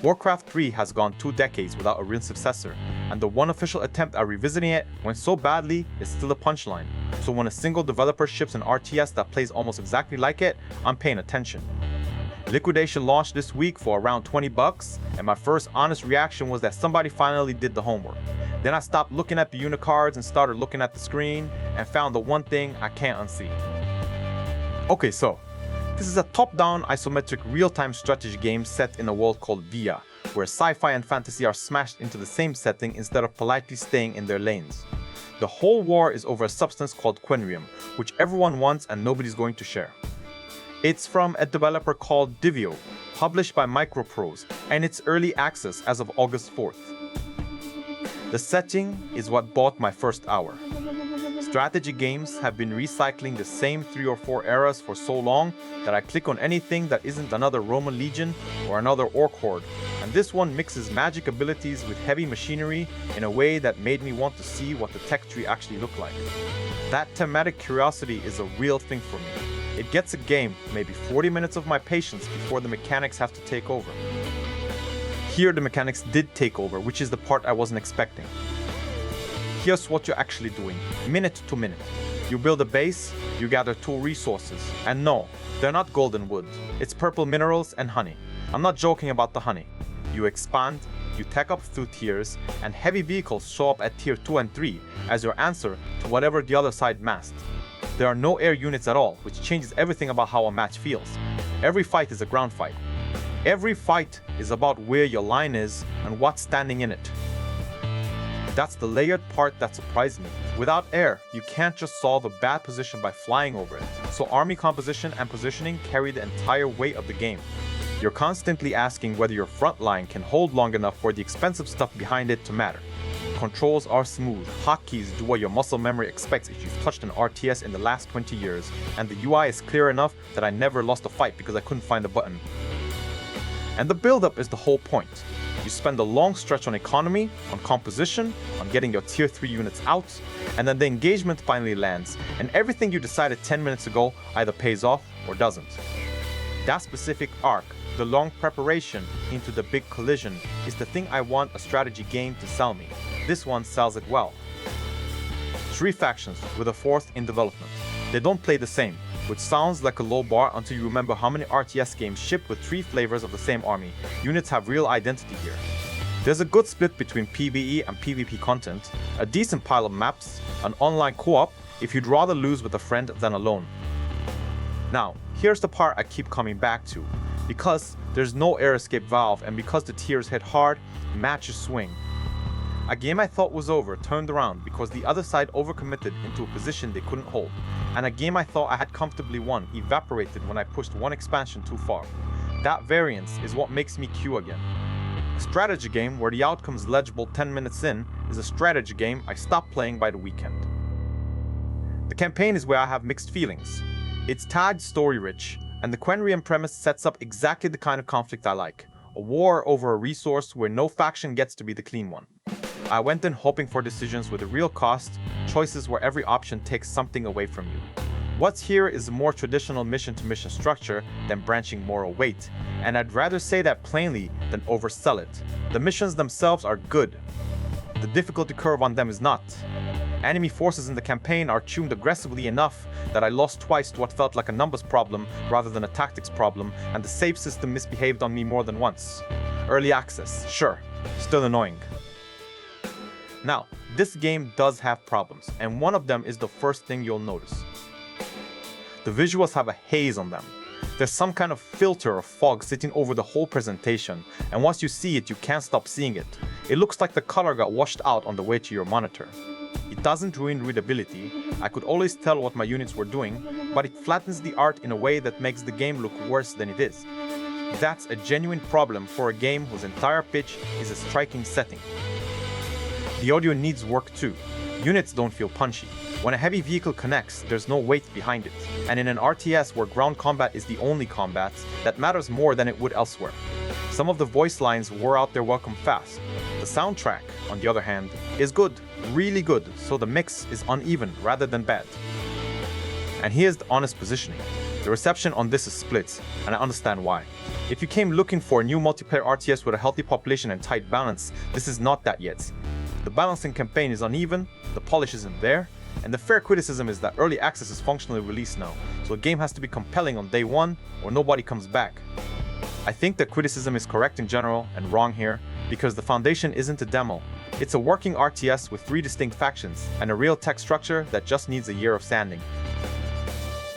Warcraft 3 has gone 2 decades without a real successor, and the one official attempt at revisiting it went so badly it's still a punchline. So when a single developer ships an RTS that plays almost exactly like it, I'm paying attention. Liquidation launched this week for around $20, and my first honest reaction was that somebody finally did the homework. Then I stopped looking at the unicards and started looking at the screen, and found the one thing I can't unsee. Okay, so this is a top-down isometric real-time strategy game set in a world called Divio, where sci-fi and fantasy are smashed into the same setting instead of politely staying in their lanes. The whole war is over a substance called quenrium, which everyone wants and nobody's going to share. It's from a developer called Divio, published by Microprose, and it's early access as of August 4th. The setting is what bought my first hour. Strategy games have been recycling the same 3 or 4 eras for so long that I click on anything that isn't another Roman legion or another orc horde, and this one mixes magic abilities with heavy machinery in a way that made me want to see what the tech tree actually looked like. That thematic curiosity is a real thing for me. It gets a game maybe 40 minutes of my patience before the mechanics have to take over. Here the mechanics did take over, which is the part I wasn't expecting. Here's what you're actually doing, minute to minute. You build a base, you gather tool resources, and no, they're not golden wood, it's purple minerals and honey. I'm not joking about the honey. You expand, you tech up through tiers, and heavy vehicles show up at tier 2 and 3 as your answer to whatever the other side massed. There are no air units at all, which changes everything about how a match feels. Every fight is a ground fight. Every fight is about where your line is and what's standing in it. That's the layered part that surprised me. Without air, you can't just solve a bad position by flying over it. So army composition and positioning carry the entire weight of the game. You're constantly asking whether your front line can hold long enough for the expensive stuff behind it to matter. Controls are smooth, hotkeys do what your muscle memory expects if you've touched an RTS in the last 20 years, and the UI is clear enough that I never lost a fight because I couldn't find the button. And the build-up is the whole point. You spend a long stretch on economy, on composition, on getting your tier 3 units out, and then the engagement finally lands, and everything you decided 10 minutes ago either pays off or doesn't. That specific arc, the long preparation into the big collision, is the thing I want a strategy game to sell me. This one sells it well. 3 factions with a 4th in development. They don't play the same, which sounds like a low bar until you remember how many RTS games ship with 3 flavors of the same army. Units have real identity here. There's a good split between PvE and PvP content, a decent pile of maps, an online co-op if you'd rather lose with a friend than alone. Now, here's the part I keep coming back to. Because there's no air escape valve and because the tiers hit hard, matches swing. A game I thought was over turned around because the other side overcommitted into a position they couldn't hold, and a game I thought I had comfortably won evaporated when I pushed one expansion too far. That variance is what makes me queue again. A strategy game where the outcome's legible 10 minutes in is a strategy game I stopped playing by the weekend. The campaign is where I have mixed feelings. It's tagged story-rich, and the quenrium premise sets up exactly the kind of conflict I like. A war over a resource where no faction gets to be the clean one. I went in hoping for decisions with a real cost, choices where every option takes something away from you. What's here is a more traditional mission-to-mission structure than branching moral weight, and I'd rather say that plainly than oversell it. The missions themselves are good. The difficulty curve on them is not. Enemy forces in the campaign are tuned aggressively enough that I lost twice to what felt like a numbers problem rather than a tactics problem, and the save system misbehaved on me more than once. Early access, sure, still annoying. Now, this game does have problems, and one of them is the first thing you'll notice. The visuals have a haze on them. There's some kind of filter or fog sitting over the whole presentation, and once you see it, you can't stop seeing it. It looks like the color got washed out on the way to your monitor. It doesn't ruin readability, I could always tell what my units were doing, but it flattens the art in a way that makes the game look worse than it is. That's a genuine problem for a game whose entire pitch is a striking setting. The audio needs work too. Units don't feel punchy. When a heavy vehicle connects, there's no weight behind it. And in an RTS where ground combat is the only combat, that matters more than it would elsewhere. Some of the voice lines wore out their welcome fast. The soundtrack, on the other hand, is good, really good, so the mix is uneven rather than bad. And here's the honest positioning. The reception on this is split, and I understand why. If you came looking for a new multiplayer RTS with a healthy population and tight balance, this is not that yet. The balance in campaign is uneven, the polish isn't there, and the fair criticism is that early access is functionally released now, so a game has to be compelling on day one or nobody comes back. I think the criticism is correct in general and wrong here, because the foundation isn't a demo. It's a working RTS with 3 distinct factions and a real tech structure that just needs a year of sanding.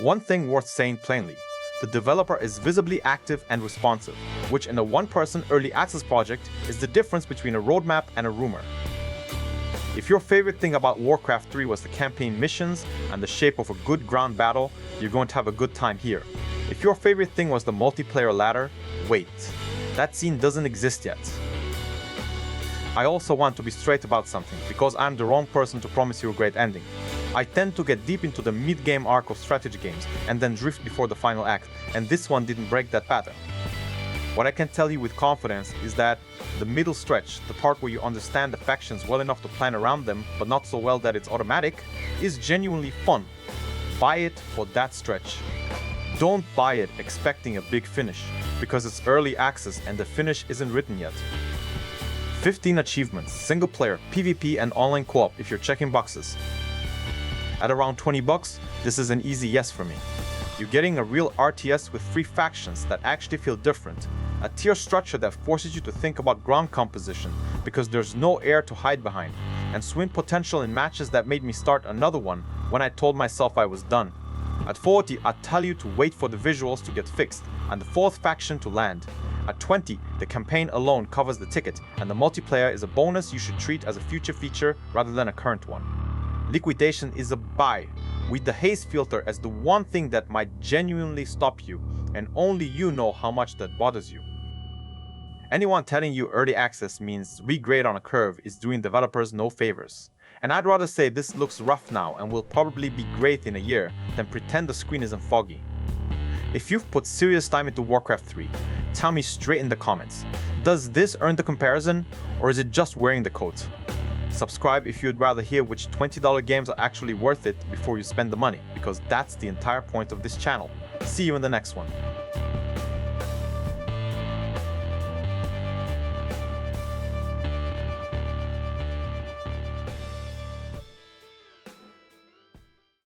One thing worth saying plainly, the developer is visibly active and responsive, which in a one-person early access project is the difference between a roadmap and a rumor. If your favorite thing about Warcraft 3 was the campaign missions and the shape of a good ground battle, you're going to have a good time here. If your favorite thing was the multiplayer ladder, wait, that scene doesn't exist yet. I also want to be straight about something, because I'm the wrong person to promise you a great ending. I tend to get deep into the mid-game arc of strategy games and then drift before the final act, and this one didn't break that pattern. What I can tell you with confidence is that the middle stretch, the part where you understand the factions well enough to plan around them, but not so well that it's automatic, is genuinely fun. Buy it for that stretch. Don't buy it expecting a big finish, because it's early access and the finish isn't written yet. 15 achievements, single player, PvP and online co-op if you're checking boxes. At around $20, this is an easy yes for me. You're getting a real RTS with 3 factions that actually feel different, a tier structure that forces you to think about ground composition because there's no air to hide behind, and swing potential in matches that made me start another one when I told myself I was done. At 40, I tell you to wait for the visuals to get fixed and the 4th faction to land. At 20, the campaign alone covers the ticket, and the multiplayer is a bonus you should treat as a future feature rather than a current one. Liquidation is a buy, with the haze filter as the one thing that might genuinely stop you, and only you know how much that bothers you. Anyone telling you early access means regrade on a curve is doing developers no favors. And I'd rather say this looks rough now and will probably be great in a year than pretend the screen isn't foggy. If you've put serious time into Warcraft 3, tell me straight in the comments, does this earn the comparison, or is it just wearing the coat? Subscribe if you'd rather hear which $20 games are actually worth it before you spend the money, because that's the entire point of this channel. See you in the next one.